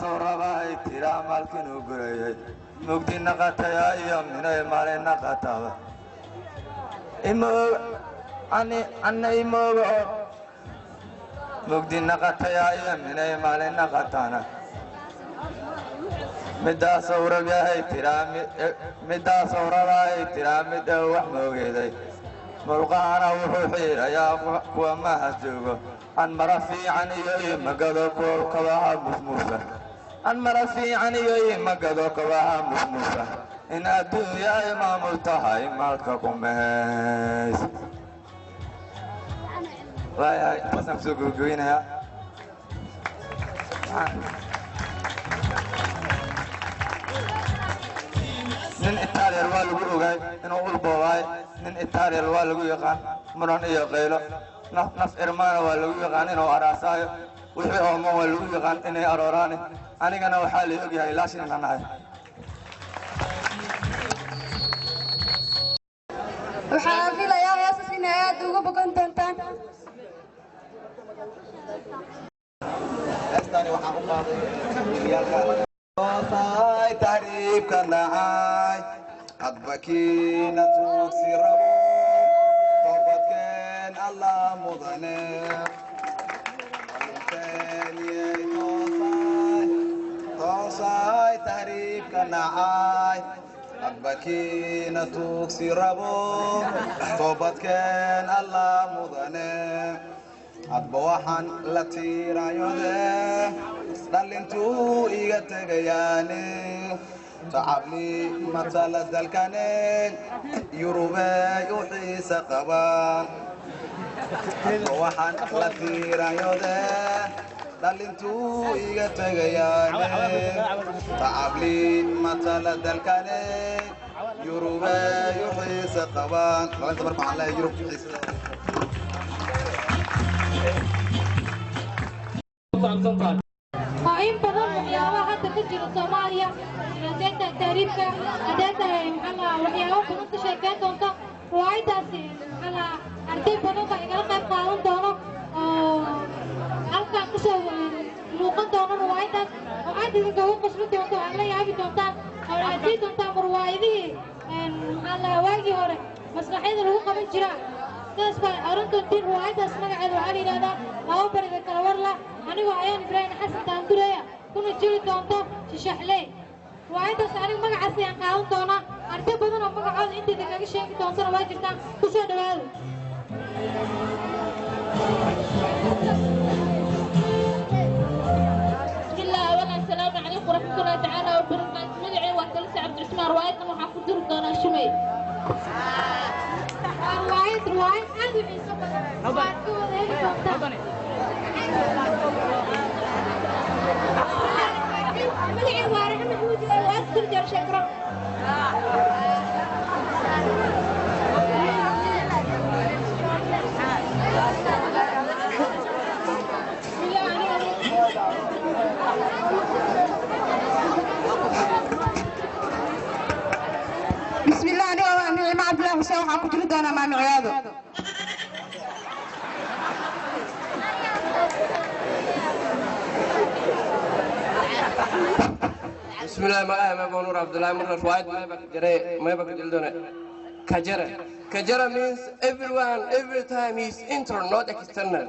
صورة ترى مالكن وقري مقدي نقطة يا يوم من المال نقطة إمو أنا إمو مقدي نقطة يا يوم من المال نقطة مدى صورة يا ترى مدى صورة ترى مدى وحموجي مرقانا وحيرة يا وما هجوه عن مرفي عن يوم مقدو كواها مفموفة عن مرفي عن يوم مقدو كواها مفموفة إن أدو يا إمام التهاي مالككم مهيس لا يا بس نفسه قوين يا nin Italian waa lagu ogaay inuu ulboobaay nin Italian waa lagu yaqaan maran iyo qaylo naf irmaan waa lagu yaqaan inuu araasaayo wixii oo ma waa lagu yaqaan inay arooraan anigana waxa la og yahay laashin inaan nahay waxaan filayaa heesas in aad uga bogan doontaan heestani waxaan u qaaday miliyaalka صاي تعريب كناعي قد بكينا توكسي ربو طوبت كان الله مضنع توصاي تعريب كناعي قد بكينا توكسي ربو طوبت كان الله مضنع أتبوحن لتيرا يوده دلنتو إيجتجياني تعبني مثل الدلكانين يروبا يوحي سقبا أتبوحن لتيرا يوده دلنتو إيجتجياني تعبني مثل الدلكانين يروبا يوحي سقبا خلينا نتبرع على يروب يوحي سقبا قائم بدل وحياها حتى تجي الصومالية نزلت تاريخ أداتها على وحياها كنت شايفين دونتا روايداسي على أرتيب بنوكا إقلا قيب قانون دونا ألقى كسو لوقن دونا روايداس وعادي نقوم قسم دونتا على يابي دونتا أو أرتيب دونتا مروايدي على واجي هوري مسرحيد الوقا من جراء ناس بقى أرنتو تين روايداس مقعد وعالي لادا أو بريد كالورلا أنا وعيان إبراهيم حسن تاندوريا كنا جيل دونتا ششحلي وعيدا سألي مقعد سيان قاون دونا أرتي بدنا مقعد إنتي دقاقي شيء دونتا رواجرتا كسو دوال بسم الله أولا السلام عليكم ورحمة الله تعالى وبركاته مدعي وانتلسي عبد الرحمن روايتنا وحاكو دور دونا شمي رواية أدو عيسى بدنا ملعي وارح محمود وأذكر جر شكرا بسم الله أنا مع عبد الله مساوي حاكو جلد أنا مع معياده بسم الله ما بقول عبد الله مرة فؤاد ما بقى جلدنا كجرة means everyone every time is internal not external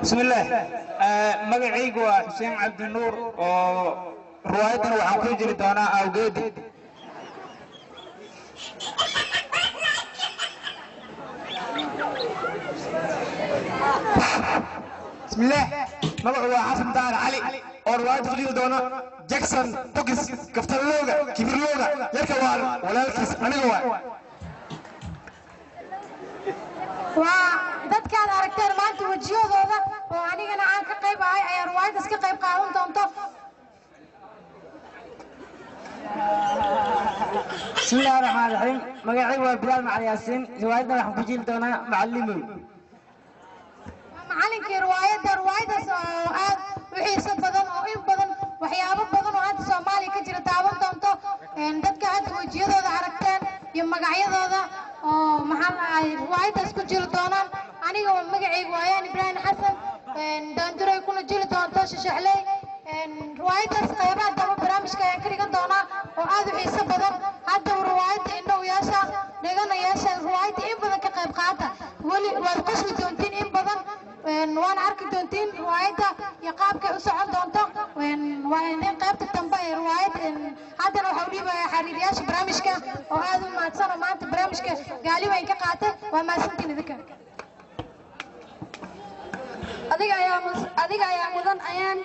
بسم الله مقعيق حسين عبد النور روايتنا وحن كجري دونا أوجد بسم الله مقعوا حسن دار علي ورواية كجري دونا جاكسون بوكس كفتر لوغا كبير لوغا يركوال ولا الكيس أنا جوا dadkaad aragteen maanta wajiyadooda oo anigana aan ka qayb ahay ayaa ruwaayadaas ka qayb qaadan doonto بسم الله الرحمن الرحيم مقعي وبلال مع ياسين روايتنا راح نجيب دونا معلمين macallinkii ruwaayadaas oo aad u xiiso badan oo in badan waxyaabo badan oo hadda Soomaaliya ka jira taaban doonto dadka hadda wajiyadooda aragteen iyo magacyadooda oo maxaa lahay riwaayadaas ku jiri doonaan aniga oo magacaygu waayaan Ibrahim Xasan daanduray kuna jiri doonto Shashaxley riwaayadaas qaybaha dambe barnaamijka ayaan ka dhigan doonaa oo aad u xiiso badan hadda riwaayada indhow yeesha dhegana yeesha riwaayada in badan ka qayb qaata weli waad qosli doontiin in badan waan arki doontiin riwaayada iyo qaabkay u socon doonto waa in qaybta dambe ee riwaayada haddana waxaa u dhiibayaa xiriiriyaasha barnaamijka oo aad u mahadsan oo maanta barnaamijka gaaliba ay ka qaatay waa mahadsantiin idinka adiga ayaa mudan ayaan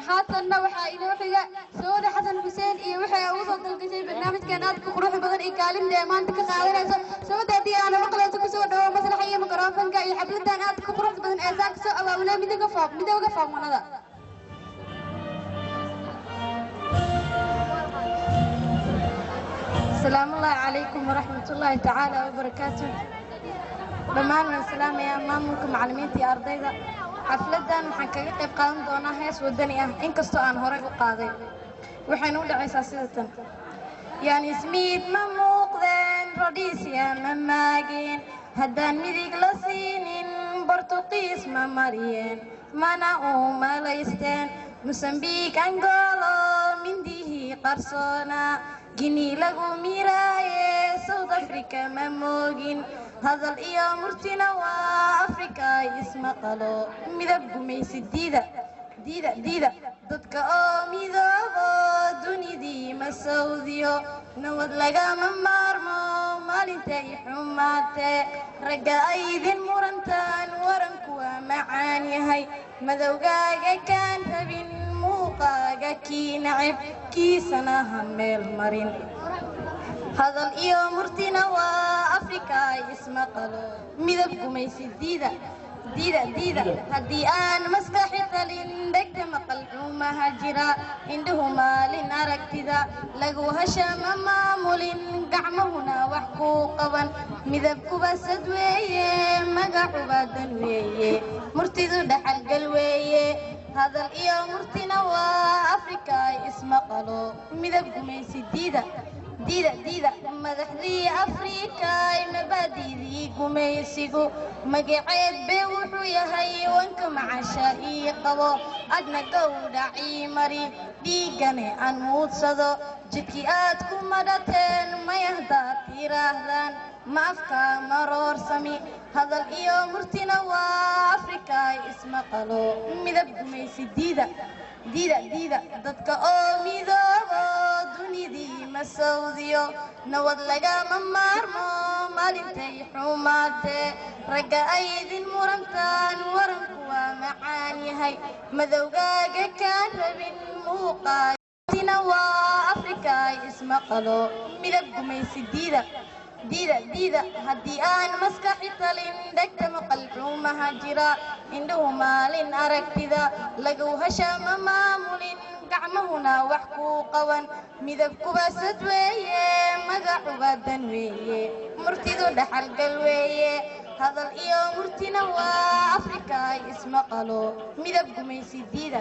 haatanna waxaa inoo xiga Sawda Xasan Xuseen iyo waxay ugu soo dalgashay barnaamijkan aad ku qurux badan ee kaalinta ee maanta ka qaadanayso Sawda hadii aan maqlayso ku soo dhawo maslaxa iyo mikrofoonka iyo xafladan aad ku qurux badan ee saak soo abaabulay midowga foogmanada السلام الله عليكم ورحمة الله تعالى وبركاته دمان السلام يا مامكم معلمينتي أرضيدا حفلتان waxaan kaga qayb qaadan doonaa hees wadani ah inkastoo aan horay u qaaday waxaan u dhacaysaa sidatan yani ismiid ma muuqdeen rodisia ma maageen haddaan midig la siinin Portugiis ma mariyeen mana u malaysteen Mozambique Angola mindihii qarsoona Guinea lagu miraaye South Africa ma moogin hadal iyo murtina waa Afrika isma qalo midab gumaysi diida dadka oo midoobo dunidii ma sawdiyo nabad lagama maarmo maalintay xumaatee ragga ay idin murantaan waranku waa macaan yahay madowgaaga kaan rabin muuqaaga kii nacib kiisana ha meel marin hadal iyo murtina waa Afrika isma qalo midab gumaysi diida haddii aan maskaxi qalin dhegta maqal xumaha jira indhuhu maalin aragtida lagu hashama maamulin gacmahuna wax ku qaban midabkuba sad weeye magacuba dan weeye murtidu dhaxalgal weeye hadal iyo murtina waa Afrika isma qalo midab gumaysi diida madaxdii Afrika mabadiidii gumaysigu magaceed bee wuxuu yahay wanka macasha ii qabo adna gowdhacii mari dhiigane aan muudsado jidkii aad ku madhateen may haddaad tiraahdaan ma afka maroorsami hadal iyo murtina waa Afrika isma qalo midab gumaysi diida dadka oo midoobo dunidii ma sawdiyo nabad lagama maarmo maalintay xumaatee ragga ay idin murantaan waranku waa macaan yahay madowgaaga kaan rabin muuqaatina waa Afrika isma qalo midab gumaysi diida haddii aan maskaxi talin dhegta maqal xumaha jira indhuhu maalin aragtida lagu hashama maamulin gacmahuna wax ku qaban midabkuba sad weeye magacuba dan weeye murtidu dhaxalgal weeye hadal iyo murtina waa Afrika isma qalo midab gumaysi diida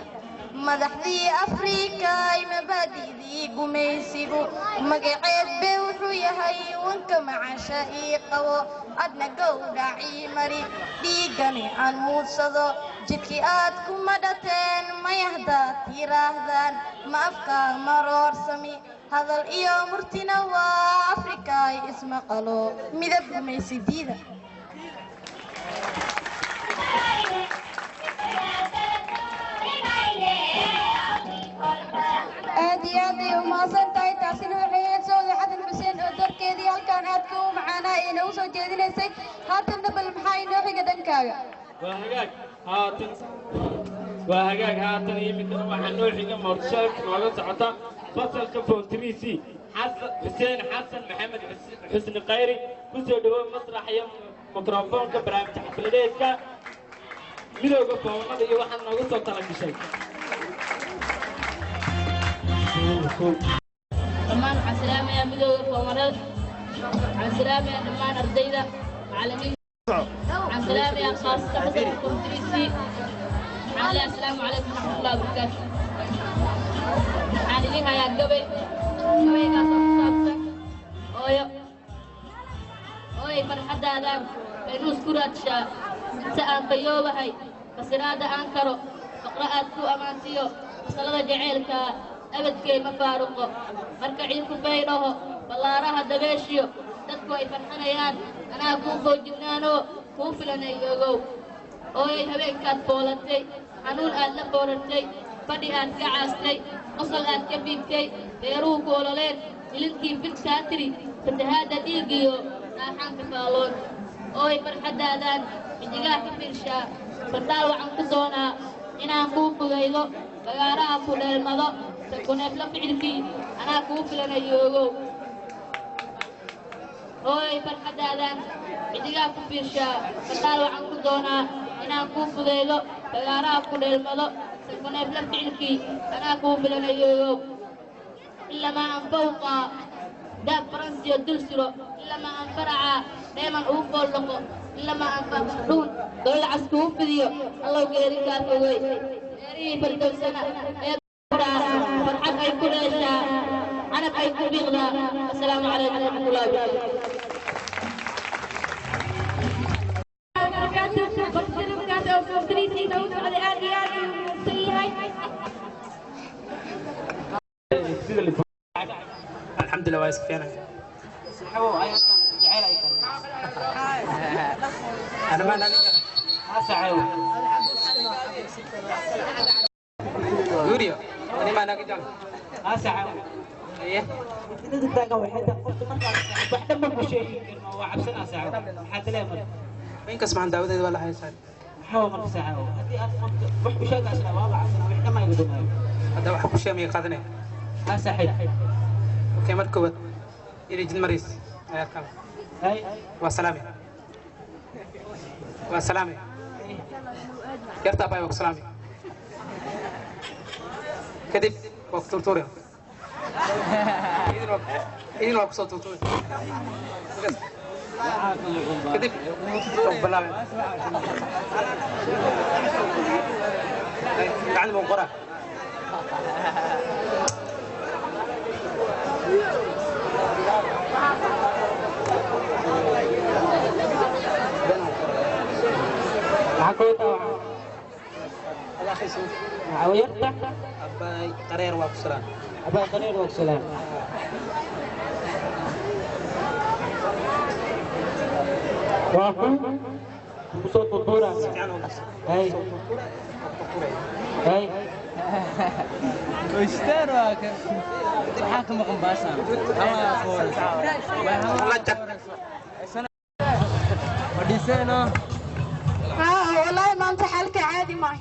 madaxdii Afrika mabadiidii gumaysigu magaceed bee wuxuu yahay wanka macasha ii qabo adna gowdhacii mari dhiigane aan muudsado jidkii aad ku madhateen may haddaad tiraahdaan ma afka maroorsami hadal iyo murtina waa Afrika isma qalo midab gumaysi diida aad iyo aad ay u mahadsan tahay taasina waxay ahayd Sawda Xasan Xuseen oo darkeedii halkaan aadka u macaanaa ayna u soo jeedinaysay haatanna bal maxaa inoo xiga dhankaaga waa hagaag haatan iyo midna waxaa noo xiga moorshaalka nooga socota fasalka foontrisi xuseen xasan maxamed xusni khayri ku soo dhawow masrax iyo mikrofoonka barnaamijka xafladeedka midowga foomada iyo waxaa nooga soo tala gashay دمان عسلامة يا مدو فومرد عسلامة يا دمان أرديدة معلمين عسلامة يا خاصة حسن الكمتريسي السلام عليكم ورحمة الله وبركاته عالمين يا قبي قبي قاصة ooy farxadaadan aynu isku raadshaa inta aan bayoobahay fasiraada aan karo faqra aad ku ammaantiyo masalada jaceylka abadkay ma faaruqo marka ciidku baydhaho ballaaraha dabeeshiyo dadku ay farxanayaan anaa kuu foojignaanoo kuu filanay ogow ooyay habeenkaad foolatay xanuun aad la foorartay fadhi aad ka caastay qosol aad ka biibtay beeruhu ku ololeen ilinkii fidkaa tiri fatahaadda dhiigiyo raaxaanka faalloon ooy farxaddaadan xidigaha ka fiirshaa bardhaal waxaan ku doonaa inaan kuu fugaydo bagaaraha ku dheelmado sakuneefla ficilkii anaa kuu filanayo ogow ooy farxaddaadan xidigaha ku fiirshaa bardhaal waxaan ku doonaa inaan kuu fugaydo bagaaraha ku dheelmado sakuneefla ficilkii anaa kuu filanayo ogow إلا أن فوق داب فرنسي الدلسرو إلا أن فرع دائما أوفر لقو إلا أن فقدون دول عسكو فيديو الله يقدر كاتوي يري فردوسنا فرحك أي كرشة أنا أي كبيرة السلام عليكم ورحمة الله الحمد لله وايس كفينا انا ما نقدر اسعى يوريو انا ما نقدر اسعى ايه dadka waxay waxda ma ku sheegin waa cabsana saaco waxa taleefan in kas maan daawadeed wala haysan maxaa ma saaco hadii aad wax ku sheegaysa waa cabsana wax dhama igu dhumayo hada wax ku sheemay qaadanay صحيح اوكي مركبت الى جن مريس هاي وسلامي وسلامي يرتى باي وسلامي كذب وقت تورتوريا إذن وقت تورتوريا كذب بلا عند منقرة معكوتا الله خيسو معاويرتا أباي قرير واكسلان أباي قرير واكسلان واقو بصوت الدورة هاي هاي واشتروا حاكم قنباسا الله فورس وديسينا والله ما انت حالك عادي معي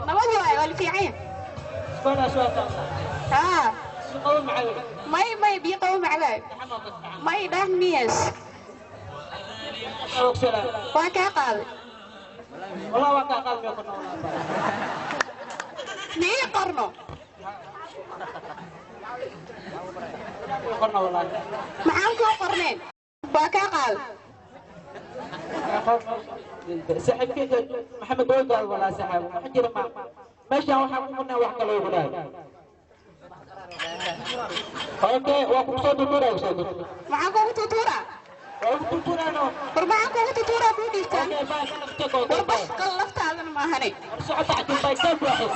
نبض واي ولا في عين ها ما يبي قوم علي ما يداه ميس واكا قال والله واكا قال مية قرنو قرنا والله معاكم قرنين واكا قال سحب كيف محمد قال ولا سحب حجر ما ماشي هو حقنا وحكى له ولا اوكي واكم صوت دورة وصوت معاكم تطورة تطورة نو معاكم تطورة بوديكم وبس قلفت على ما هني صعد عند البيت واحد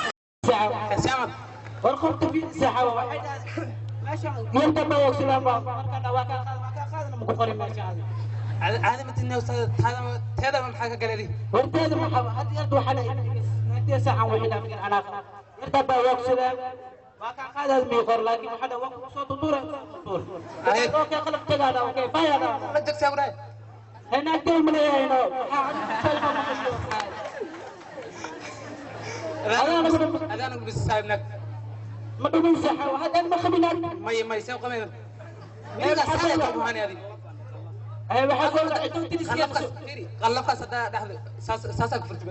ساعة ساعة وركبت في ساعة واحدة ممكن ما يوصل ما كان واقع مقرن ما شاء الله هذا مثل إنه هذا من حاجة قليلة وأنت هذا من حاجة هذا يرد حلا أنت ساعة واحدة من أنا يرد بيوصل واقع هذا الميقر لكن حدا وقت صوت طورة أوكي خلف تجاهنا أوكي بايا لا تك سامرة هنا كم من هنا هذا أنا بس سايبنك ما تبين ساحة وهذا ما خبيناك ما يسوي كمان هذا سهل تبغاني هذه هاي بحقول أنتوا تدرسين قلقة صدا ساسا كفرت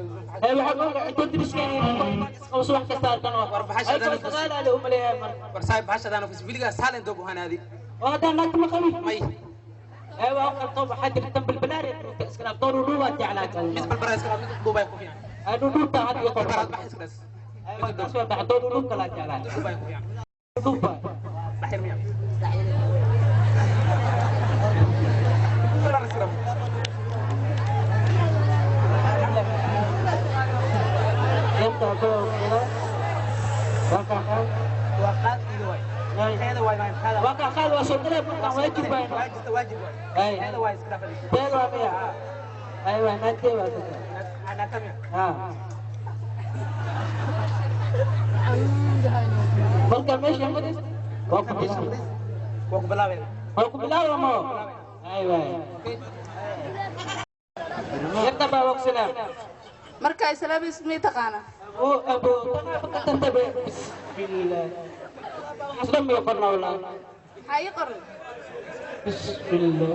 هاي بحقول أنتوا تدرسين أو سواء كسر كانوا وربحش هذا نفس هذا هم اللي ورسايب بحش هذا نفس بيلقى سهل تبغاني هذه وهذا ناك ما خبي ما هاي وقت طب حد يهتم بالبلاد اسكنا طور ودوبة على مثل بالبلاد اسكنا مثل دوبة يكون يعني دوبة هذه يقول براد بحس بس هاي وقت سوى بعد طور ودوبة لا على دوبة يكون يعني دوبة وقال هذا واي هذا وقع قال وصلنا واجب واجب هذا واي هذا واي ايوه ما انت انا تمام مركب ماشي مدرس وقف بلاوي ما ايوه يرتبى وقت سلام marka islaam ismi taqaana oo abo tantabe bismillah aslam ma qorna wala hay qoran bismillah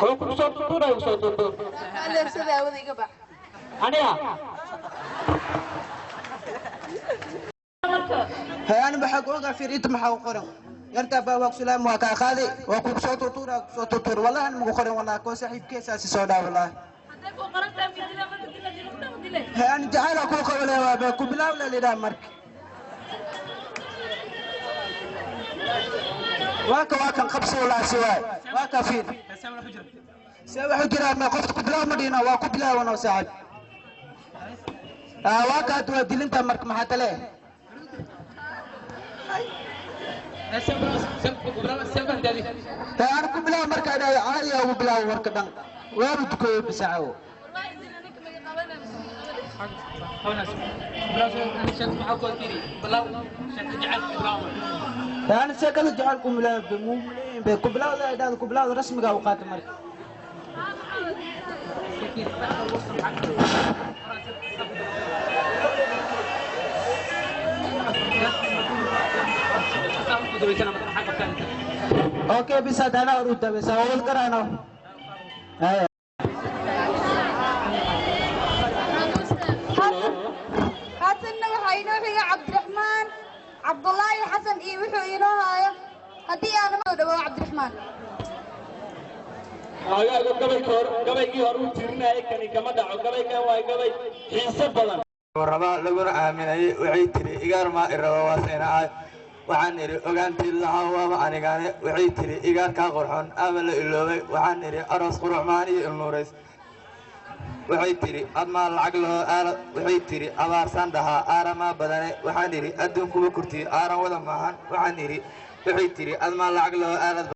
oo ku soo tuuray soo tuuray alle sida wadiga bax aniga hayaan baxaq ooga fiirita maxaa qoran yartaba waqt salaam waa ka qaadi waa ku soo tuuray wallahi ma qoran wallahi ko saaxiibkeesaasi soo dhaa wallahi أنا جعل أكون قبله وأبكو بلا ولا لدا مرك واكا خبص ولا سواي واكا فين سوى حجرة ما قفت قبلا مدينة واكو بلا وانا ساعد واكا تودي لنت مرك ما حتى ليه أنا قبلا مرك أنا عالية وبلا ورك دم وين تكوي بساعو أنا سأكل جعلكم لا بكبلاو لا إذا كبلاو رسمي أو قاتم مرك أوكي بس أنا أرد بس أول كرانو haatanna waxaa inoo xiga cabdiraxmaan cabdullaahi xasan iyo wuxuu inoo haayo haddii aana ma dhawo cabdiraxmaan gabaygii hore uu tirinayay kani kama dhaco gabaygan waa gabay xiiso badan rabaa laguna aaminayay waxay tiri igaar maa iraba waasaynaay waxaan idhi ogaantii lahaa waaba anigane waxay tiri igaar kaa qurxoon ama la iloobay waxaan idhi aroos quruxmaan iyo ilnuurays waxay tiri admaa lacag loo aalad waxay tiri abaarsan dhahaa aaramaa badane waxaan idhi adduunkuba kurtiyo aaran wada maahan waxaan idhi waxay tiri admaa lacag loo aalad